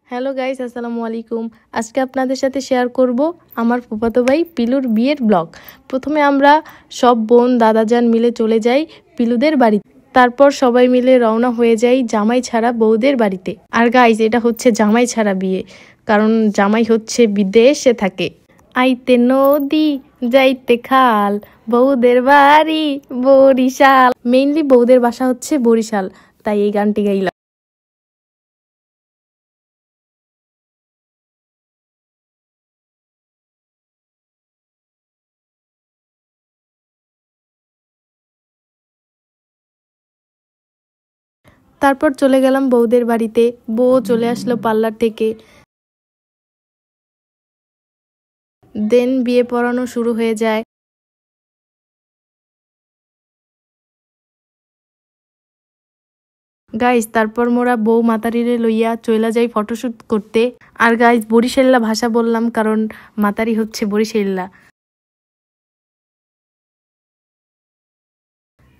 Hello guys, আসসালামু আলাইকুম। আজকে আপনাদের সাথে শেয়ার করব আমার ফুফাতো ভাই পিলুর বিয়ের ব্লগ। প্রথমে আমরা সব বোন দাদাজান মিলে চলে যাই পিলুদের বাড়িতে। তারপর সবাই মিলে রওনা হয়ে যাই জামাই ছাড়া বউদের বাড়িতে। আর গাইস, এটা হচ্ছে জামাই ছাড়া বিয়ে, কারণ জামাই হচ্ছে বিদেশে থাকে। আইতে নদী যাইতে খাল, বউদের বাড়ি বরিশাল। মেইনলি বউদের বাসা হচ্ছে বরিশাল, তাই এই গানটি গাইলাম। তারপর চলে গেলাম বউদের বাড়িতে। বউ চলে আসলো পার্লার থেকে। দেন বিয়ে পড়ানো শুরু হয়ে যায়। গাইস, তারপর মোরা বউ মাতারিরে লইয়া চইলা যাই ফটোশুট করতে। আর গাইস, বরিশাল্লা ভাষা বললাম কারণ মাতারি হচ্ছে বরিশাল্লা।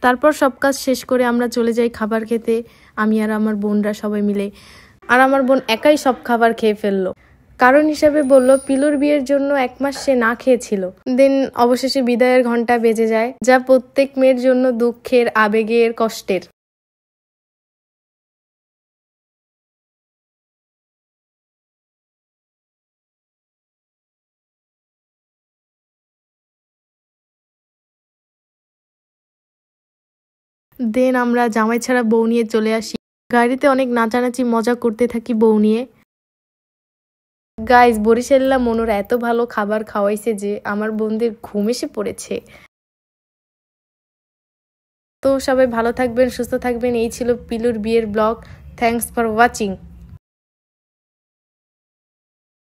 তারপর সব কাজ শেষ করে আমরা চলে যাই খাবার খেতে, আমি আর আমার বোনরা সবাই মিলে। আর আমার বোন একাই সব খাবার খেয়ে ফেললো। কারণ হিসাবে বলল পিলুর বিয়ের জন্য 1 মাস সে না খেয়েছিল। দেন অবশেষে বিদায়ের ঘন্টা বেজে যায়, যা প্রত্যেক মেয়ের জন্য দুঃখের, আবেগের, কষ্টের। দেন আমরা জামাই ছাড়া বউ নিয়ে চলে আসি। গাড়িতে অনেক নাচানাচি মজা করতে থাকি বউ নিয়ে। গাইস, বরিশাল্লা মনোরা এত ভালো খাবার খাওয়াইছে যে আমার বোনদের ঘুম এসে পড়েছে। তো সবাই ভালো থাকবেন, সুস্থ থাকবেন। এই ছিল পিলুর বিয়ের ব্লগ। Thanks for watching.